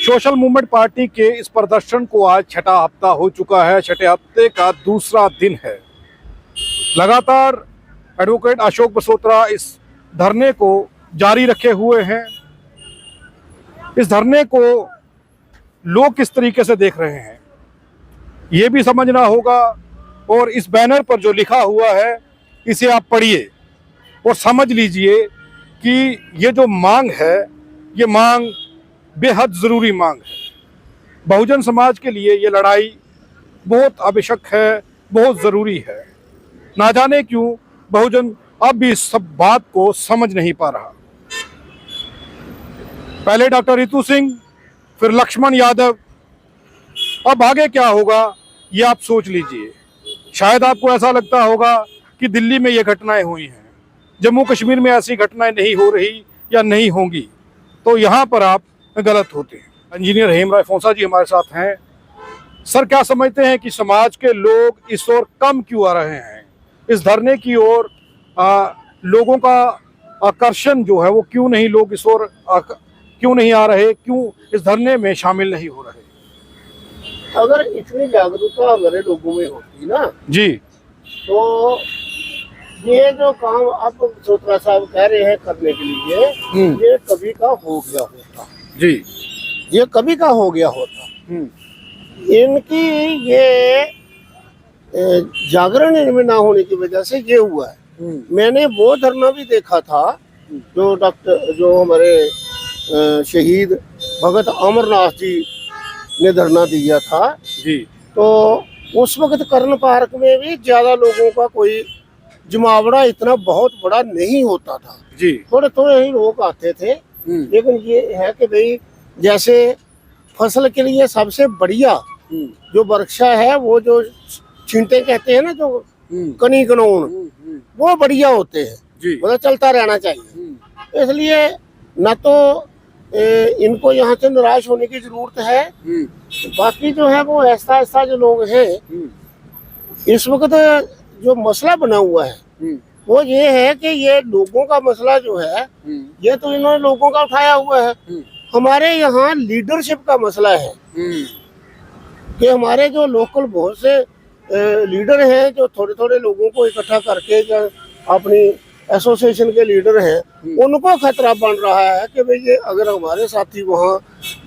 Social movement party के इस प्रदर्शन को आज छठा हफ्ता हो चुका है। छठे हफ्ते का दूसरा दिन है। लगातार एडवोकेट अशोक बसोत्रा इस धरने को जारी रखे हुए हैं। इस धरने को लोग किस तरीके से देख रहे हैं ये भी समझना होगा, और इस बैनर पर जो लिखा हुआ है इसे आप पढ़िए और समझ लीजिए कि ये जो मांग है ये मांग बेहद ज़रूरी मांग है। बहुजन समाज के लिए ये लड़ाई बहुत आवश्यक है, बहुत ज़रूरी है। ना जाने क्यों बहुजन अब भी इस सब बात को समझ नहीं पा रहा। पहले डॉक्टर रितु सिंह, फिर लक्ष्मण यादव, अब आगे क्या होगा ये आप सोच लीजिए। शायद आपको ऐसा लगता होगा कि दिल्ली में ये घटनाएं हुई हैं, जम्मू कश्मीर में ऐसी घटनाएं नहीं हो रही या नहीं होंगी, तो यहाँ पर आप गलत होते हैं। इंजीनियर हेमराय फोंसा जी हमारे साथ हैं। सर, क्या समझते हैं कि समाज के लोग इस ओर कम क्यों आ रहे हैं? इस धरने की ओर लोगों का आकर्षण जो है वो क्यों नहीं, लोग इस ओर क्यों नहीं आ रहे, क्यों इस धरने में शामिल नहीं हो रहे? अगर इतनी जागरूकता हमारे लोगों में होती ना जी, तो ये जो काम अब बसोत्रा साहब कह रहे हैं करने के लिए, ये कभी का हो गया होता जी, ये कभी का हो गया होता। इनकी ये जागरण इनमें ना होने की वजह से ये हुआ है। मैंने वो धरना भी देखा था जो हमारे शहीद भगत अमरनाथ जी ने धरना दिया था जी। तो उस वक्त कर्ण पार्क में भी ज्यादा लोगों का कोई जमावड़ा इतना बहुत बड़ा नहीं होता था जी। थोड़े थोड़े ही लोग आते थे। लेकिन ये है कि भाई जैसे फसल के लिए सबसे बढ़िया जो वर्षा है, वो जो छींटे कहते हैं ना, जो कनी कनौन, वो बढ़िया होते हैं, मतलब चलता रहना चाहिए। इसलिए न तो इनको यहाँ से निराश होने की जरूरत है। बाकी जो है वो ऐसा ऐसा जो लोग हैं इस वक्त जो मसला बना हुआ है वो ये है कि ये लोगों का मसला जो है ये तो इन्होंने लोगों का उठाया हुआ है। हमारे यहाँ लीडरशिप का मसला है कि हमारे जो लोकल बहुत से लीडर हैं जो थोड़े थोड़े लोगों को इकट्ठा करके जो अपनी एसोसिएशन के लीडर हैं, उनको खतरा बन रहा है कि भाई ये अगर हमारे साथी वहाँ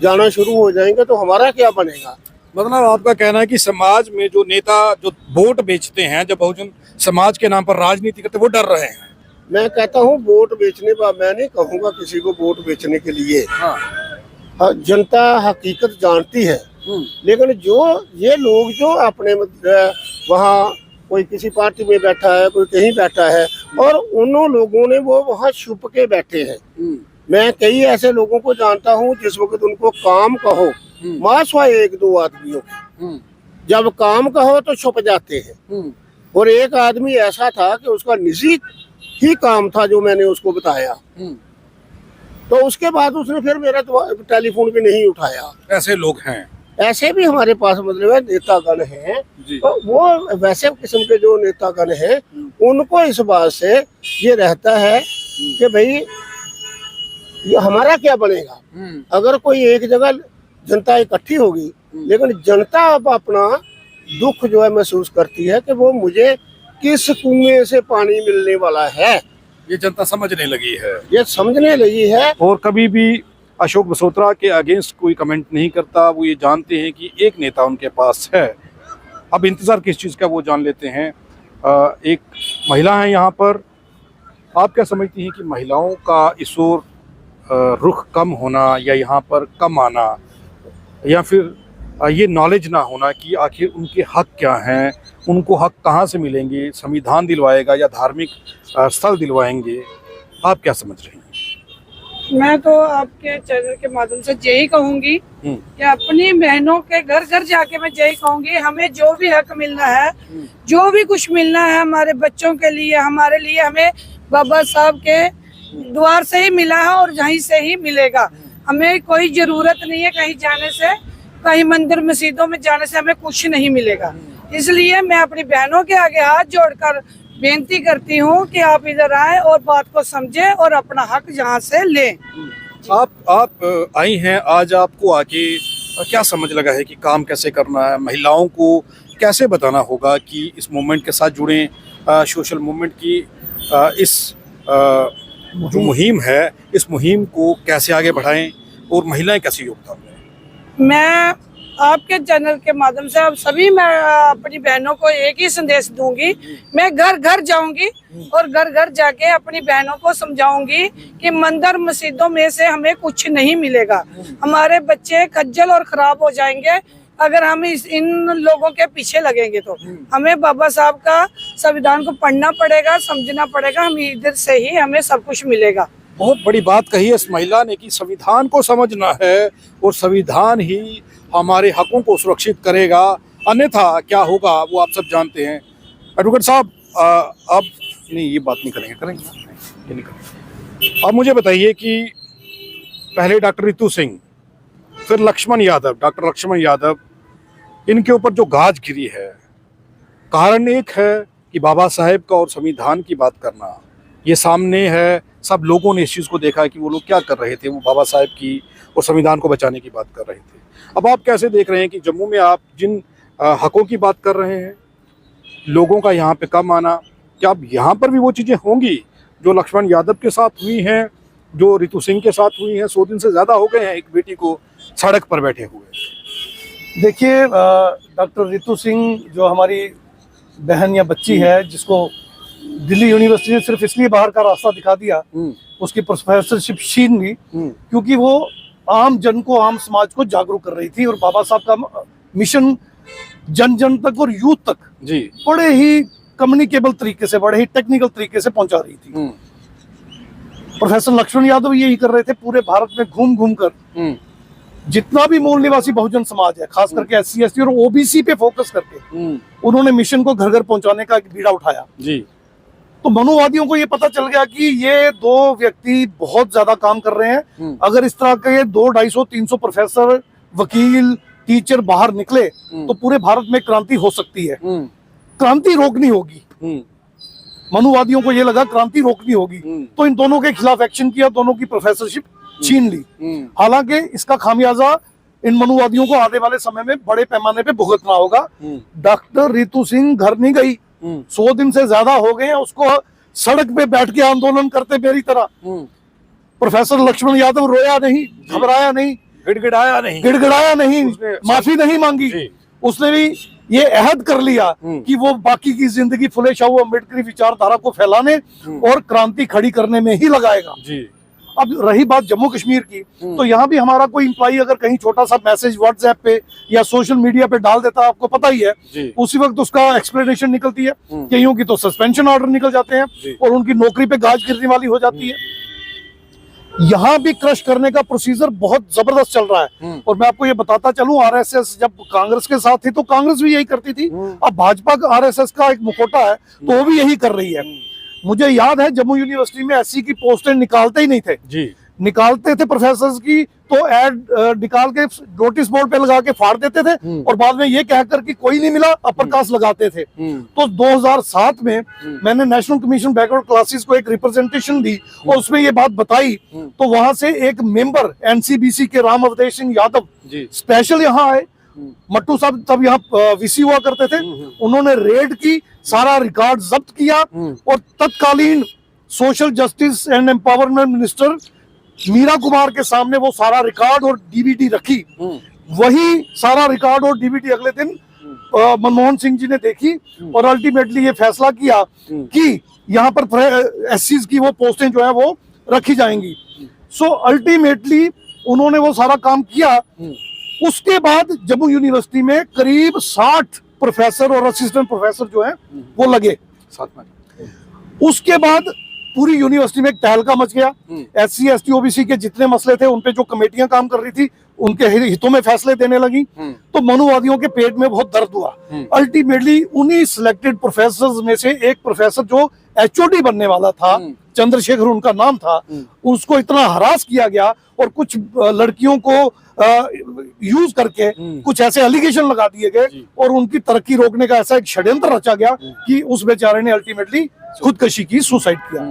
जाना शुरू हो जाएंगे तो हमारा क्या बनेगा। मतलब आपका कहना है कि समाज में जो नेता जो वोट बेचते हैं, जब बहुजन समाज के नाम पर राजनीति करते, वो डर रहे हैं। मैं कहता हूँ वोट बेचने का, मैं नहीं कहूँगा किसी को वोट बेचने के लिए। जनता हकीकत जानती है, लेकिन जो ये लोग जो अपने वहाँ कोई किसी पार्टी में बैठा है, कोई कहीं बैठा है, और उन लोगों ने वो वहाँ छुप के बैठे हैं। मैं कई ऐसे लोगों को जानता हूँ जिस वक्त उनको काम कहो, मासवा एक दो आदमियों के, जब काम कहो तो छुप जाते हैं। और एक आदमी ऐसा था कि उसका निजी ही काम था जो मैंने उसको बताया, तो उसके बाद उसने फिर मेरा टेलीफोन भी नहीं उठाया। ऐसे लोग हैं, ऐसे भी हमारे पास मतलब है नेतागण हैं। तो वो वैसे किस्म के जो नेतागण हैं उनको इस बात से ये रहता है कि भाई ये हमारा क्या बनेगा अगर कोई एक जगह जनता इकट्ठी होगी, लेकिन जनता अब अपना दुख जो है महसूस करती है कि वो मुझे किस कुएं से पानी मिलने वाला है, ये जनता समझने लगी है, ये समझने लगी है। और कभी भी अशोक बसोत्रा के अगेंस्ट कोई कमेंट नहीं करता। वो ये जानते हैं कि एक नेता उनके पास है। अब इंतज़ार किस चीज़ का वो जान लेते हैं। एक महिला है यहाँ पर। आप क्या समझती हैं कि महिलाओं का इस ओर रुख कम होना या यहाँ पर कम आना, या फिर ये नॉलेज ना होना कि आखिर उनके हक क्या हैं, उनको हक कहाँ से मिलेंगे, संविधान दिलवाएगा या धार्मिक स्थल दिलवाएंगे? आप क्या समझ रहे हैं? मैं तो आपके चैनल के माध्यम से यही कहूंगी कि अपनी बहनों के घर घर जाके मैं यही कहूंगी, हमें जो भी हक मिलना है, जो भी कुछ मिलना है हमारे बच्चों के लिए, हमारे लिए, हमें बाबा साहब के द्वार से ही मिला है और यहीं से ही मिलेगा। हमें कोई जरूरत नहीं है कहीं जाने से, कहीं मंदिर मस्जिदों में जाने से हमें कुछ नहीं मिलेगा। इसलिए मैं अपनी बहनों के आगे हाथ जोड़कर बेनती करती हूँ कि आप इधर आए और बात को समझें और अपना हक यहाँ से लें। आप आई हैं आज, आपको आके क्या समझ लगा है कि काम कैसे करना है, महिलाओं को कैसे बताना होगा कि इस मूवमेंट के साथ जुड़ें, सोशल मूवमेंट की इस जो मुहिम है, इस मुहिम को कैसे आगे बढ़ाएं और महिलाएं कैसे योगदान दें? मैं आपके चैनल के माध्यम से अब सभी मैं अपनी बहनों को एक ही संदेश दूंगी। मैं घर घर जाऊंगी और घर घर जाके अपनी बहनों को समझाऊंगी कि मंदिर मस्जिदों में से हमें कुछ नहीं मिलेगा। हमारे बच्चे खज्जल और खराब हो जाएंगे अगर हम इन लोगों के पीछे लगेंगे। तो हमें बाबा साहब का संविधान को पढ़ना पड़ेगा, समझना पड़ेगा, हम इधर से ही हमें सब कुछ मिलेगा। बहुत बड़ी बात कही है इस महिला ने कि संविधान को समझना है और संविधान ही हमारे हकों को सुरक्षित करेगा, अन्यथा क्या होगा वो आप सब जानते हैं। एडवोकेट साहब अब नहीं, ये बात नहीं करेंगे ये नहीं करेंगे। अब मुझे बताइए कि पहले डॉक्टर रितु सिंह, फिर लक्ष्मण यादव, डॉक्टर लक्ष्मण यादव, इनके ऊपर जो गाज गिरी है, कारण एक है कि बाबा साहेब का और संविधान की बात करना, ये सामने है, सब लोगों ने इस चीज़ को देखा कि वो लोग क्या कर रहे थे, वो बाबा साहेब की और संविधान को बचाने की बात कर रहे थे। अब आप कैसे देख रहे हैं कि जम्मू में आप जिन हकों की बात कर रहे हैं, लोगों का यहाँ पे कम आना, क्या अब यहाँ पर भी वो चीज़ें होंगी जो लक्ष्मण यादव के साथ हुई हैं, जो रितु सिंह के साथ हुई हैं? 100 दिन से ज़्यादा हो गए हैं एक बेटी को सड़क पर बैठे हुए। देखिए, डॉक्टर रितु सिंह जो हमारी बहन या बच्ची है, जिसको दिल्ली यूनिवर्सिटी ने सिर्फ इसलिए बाहर का रास्ता दिखा दिया, उसकी प्रोफेसरशिप छीन ली क्योंकि वो आम जन को, आम समाज को जागरूक कर रही थी और बाबा साहब का मिशन जन जन तक और यूथ तक जी बड़े ही कम्युनिकेबल तरीके से, बड़े ही टेक्निकल तरीके से पहुंचा रही थी। प्रोफेसर लक्ष्मण यादव यही कर रहे थे, पूरे भारत में घूम घूम कर जितना भी मूल निवासी बहुजन समाज है, खास करके SC ST और OBC पे फोकस करके उन्होंने मिशन को घर घर पहुंचाने का एक बीड़ा उठाया जी। तो मनुवादियों को ये पता चल गया कि ये दो व्यक्ति बहुत ज्यादा काम कर रहे हैं। अगर इस तरह के 200, 250, 300 प्रोफेसर, वकील, टीचर बाहर निकले तो पूरे भारत में क्रांति हो सकती है। क्रांति रोकनी होगी, मनुवादियों को ये लगा क्रांति रोकनी होगी, तो इन दोनों के खिलाफ एक्शन किया, दोनों की प्रोफेसरशिप छीन ली। हालांकि इसका खामियाजा इन मनुवादियों को आने वाले समय में बड़े पैमाने पे भुगतना होगा। डॉक्टर रितु सिंह घर नहीं गई, 100 दिन से ज्यादा हो गए हैं उसको सड़क पे बैठ के आंदोलन करते मेरी तरह। प्रोफेसर लक्ष्मण यादव रोया नहीं, घबराया नहीं, गिड़गिड़ाया नहीं, माफी नहीं मांगी। उसने भी ये अहद कर लिया कि वो बाकी की जिंदगी फुले शाह अम्बेडकरी विचारधारा को फैलाने और क्रांति खड़ी करने में ही लगाएगा जी। अब रही बात जम्मू कश्मीर की, तो यहाँ भी हमारा कोई एम्प्लॉई अगर कहीं छोटा सा मैसेज व्हाट्सएप पे या सोशल मीडिया पे डाल देता है, आपको पता ही है, उसी वक्त उसका एक्सप्लेनेशन निकलती है। कईयों की तो सस्पेंशन ऑर्डर निकल जाते हैं और उनकी नौकरी पे गाज गिरने वाली हो जाती है। यहाँ भी क्रश करने का प्रोसीजर बहुत जबरदस्त चल रहा है। और मैं आपको ये बताता चलूं, RSS जब कांग्रेस के साथ थी तो कांग्रेस भी यही करती थी। अब भाजपा का RSS का एक मुखौटा है तो वो भी यही कर रही है। मुझे याद है जम्मू यूनिवर्सिटी में SC की पोस्टें निकालते ही नहीं थे जी। निकालते थे प्रोफेसर्स की तो एड निकाल के नोटिस बोर्ड पे लगा के फाड़ देते थे और बाद में ये कहकर कि कोई नहीं मिला अपर कास्ट लगाते थे। तो 2007 में मैंने नेशनल कमीशन बैकवर्ड क्लासेस को एक रिप्रेजेंटेशन दी और उसमें ये बात बताई, तो वहां से एक मेंबर NCBC के राम अवधेश सिंह यादव स्पेशल यहाँ आए। मट्टू साहब तब यहाँ VC हुआ करते थे, उन्होंने रेड की, सारा रिकॉर्ड जब्त किया और तत्कालीन social justice and empowerment minister Meera Kumar के सामने वो सारा रिकॉर्ड और DVD रखी। वही सारा रिकॉर्ड और DVD अगले दिन मनमोहन सिंह जी ने देखी और अल्टीमेटली ये फैसला किया कि यहाँ पर SCs की वो पोस्टें जो है वो रखी जाएंगी। सो अल्टीमेटली उन्होंने वो सारा काम किया। उसके बाद जम्मू यूनिवर्सिटी में करीब 60 प्रोफेसर और असिस्टेंट प्रोफेसर जो है वो लगे साथ में। उसके बाद पूरी यूनिवर्सिटी में एक तहलका मच गया। SC ST OBC के जितने मसले थे उन पे जो कमेटियां काम कर रही थी उनके हितों में फैसले देने लगी, तो मनुवादियों के पेट में बहुत दर्द हुआ। अल्टीमेटली उन्हीं सिलेक्टेड प्रोफेसर में से एक प्रोफेसर जो HOD बनने वाला था, चंद्रशेखर उनका नाम था, उसको इतना हरास किया गया और कुछ लड़कियों को यूज करके कुछ ऐसे एलिगेशन लगा दिए गए और उनकी तरक्की रोकने का ऐसा एक षड्यंत्र रचा गया कि उस बेचारे ने अल्टीमेटली खुदकशी की, सुसाइड किया।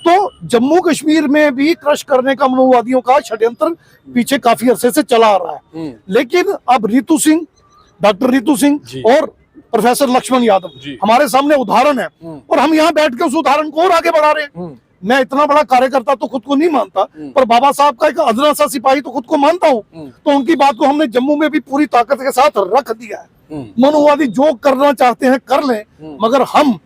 तो जम्मू कश्मीर में भी क्रश करने का माओवादियों का षड्यंत्र पीछे काफी अरसे से चला आ रहा है, लेकिन अब रितु सिंह, डॉक्टर रितु सिंह और प्रोफेसर लक्ष्मण यादव हमारे सामने उदाहरण है, और हम यहाँ बैठ के उस उदाहरण को और आगे बढ़ा रहे हैं। मैं इतना बड़ा कार्यकर्ता तो खुद को नहीं मानता, पर बाबा साहब का एक अदना सा सिपाही तो खुद को मानता हूँ। तो उनकी बात को हमने जम्मू में भी पूरी ताकत के साथ रख दिया है। माओवादी जो करना चाहते हैं कर लें, मगर हम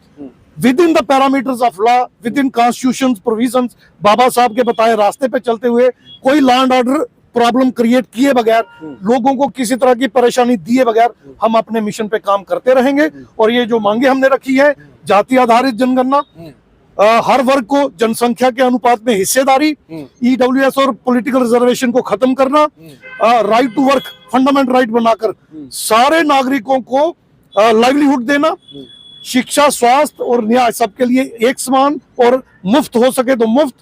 within the parameters of law, within constitution provisions, Baba Saheb के बताए रास्ते पे चलते हुए, कोई law and order problem create किए बगैर, लोगों को किसी तरह की परेशानी दिए बगैर हम अपने मिशन पे काम करते रहेंगे। और ये जो मांगे हमने रखी है, जाति आधारित जनगणना, हर वर्ग को जनसंख्या के अनुपात में हिस्सेदारी, ईडब्ल्यूएस और पॉलिटिकल रिजर्वेशन को खत्म करना, right to work fundamental right बनाकर सारे नागरिकों को लाइवलीहुड देना, शिक्षा, स्वास्थ्य और न्याय सबके लिए एक समान और मुफ्त हो सके तो मुफ्त,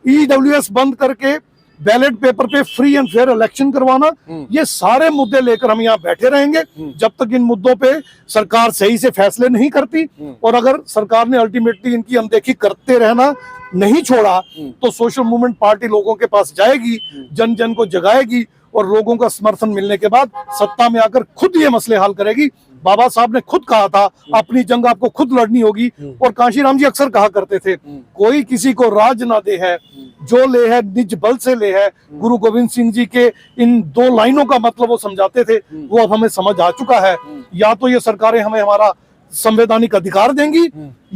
ईडब्ल्यूएस बंद करके बैलेट पेपर पे फ्री एंड फेयर इलेक्शन करवाना, ये सारे मुद्दे लेकर हम यहाँ बैठे रहेंगे जब तक इन मुद्दों पे सरकार सही से फैसले नहीं करती। और अगर सरकार ने अल्टीमेटली इनकी अनदेखी करते रहना नहीं छोड़ा, तो सोशल मूवमेंट पार्टी लोगों के पास जाएगी, जन जन को जगाएगी, और लोगों का समर्थन मिलने के बाद सत्ता में आकर खुद ये मसले हल करेगी। बाबा साहब ने खुद कहा था, अपनी जंग आपको खुद लड़नी होगी। और कांशीराम जी अक्सर कहा करते थे, कोई किसी को राज ना दे है, जो ले है निज बल से ले है। गुरु गोविंद सिंह जी के इन 2 लाइनों का मतलब वो समझाते थे, वो अब हमें समझ आ चुका है। या तो ये सरकारें हमें हमारा संवैधानिक अधिकार देंगी,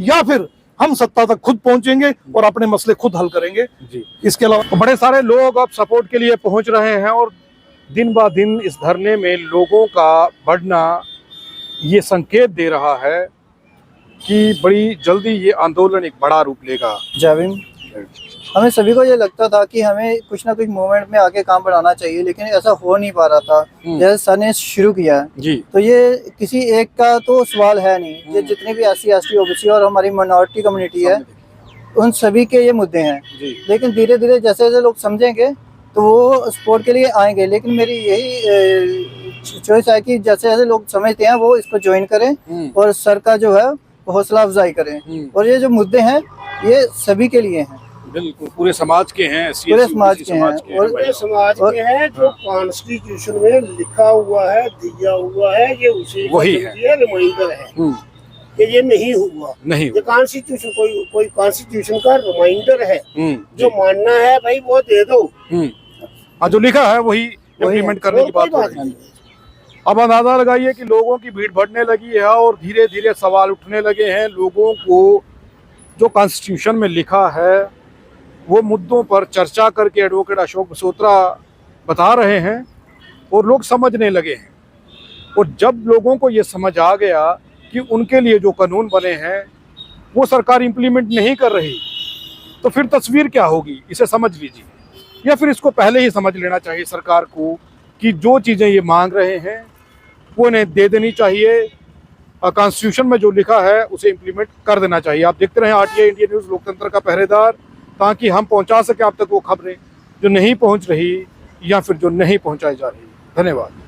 या फिर हम सत्ता तक खुद पहुंचेंगे और अपने मसले खुद हल करेंगे जी। इसके अलावा तो बड़े सारे लोग अब सपोर्ट के लिए पहुंच रहे हैं, और दिन ब दिन इस धरने में लोगों का बढ़ना ये संकेत दे रहा है कि बड़ी जल्दी ये आंदोलन एक बड़ा रूप लेगा। जाविम, हमें सभी को ये लगता था कि हमें कुछ ना कुछ मूवमेंट में आके काम बढ़ाना चाहिए, लेकिन ऐसा हो नहीं पा रहा था। जैसे सर ने शुरू किया जी, तो ये किसी एक का तो सवाल है नहीं, ये जितने भी SC ST OBC और हमारी माइनॉरिटी कम्युनिटी है, उन सभी के ये मुद्दे हैं। लेकिन धीरे धीरे जैसे जैसे लोग समझेंगे तो वो सपोर्ट के लिए आएंगे। लेकिन मेरी यही चॉइस है कि जैसे जैसे लोग समझते हैं वो इसको ज्वाइन करें और सर का जो है हौसला अफजाई करें। और ये जो मुद्दे हैं ये सभी के लिए हैं, बिल्कुल पूरे समाज के हैं, पूरे समाज के हैं, और पूरे समाज के हैं। जो कॉन्स्टिट्यूशन में लिखा हुआ है, दिया हुआ है, ये उसी वही है, रिमाइंडर है कि ये नहीं हुआ। नहीं ये कॉन्स्टिट्यूशन कोई कॉन्स्टिट्यूशन का रिमाइंडर है। जो मानना है भाई वो दे दो, जो लिखा है वही इम्प्लीमेंट करने की बात हो रही है। अब अंदाजा लगाइए कि लोगों की भीड़ बढ़ने लगी है और धीरे धीरे सवाल उठने लगे हैं। लोगों को जो कॉन्स्टिट्यूशन में लिखा है वो मुद्दों पर चर्चा करके एडवोकेट अशोक बसोत्रा बता रहे हैं और लोग समझने लगे हैं। और जब लोगों को ये समझ आ गया कि उनके लिए जो कानून बने हैं वो सरकार इम्प्लीमेंट नहीं कर रही, तो फिर तस्वीर क्या होगी, इसे समझ लीजिए। या फिर इसको पहले ही समझ लेना चाहिए सरकार को कि जो चीज़ें ये मांग रहे हैं वो इन्हें दे देनी चाहिए, कॉन्स्टिट्यूशन में जो लिखा है उसे इम्प्लीमेंट कर देना चाहिए। आप देखते रहें RTI इंडिया न्यूज़, लोकतंत्र का पहरेदार, ताकि हम पहुंचा सके आप तक वो खबरें जो नहीं पहुंच रही या फिर जो नहीं पहुंचाई जा रही। धन्यवाद।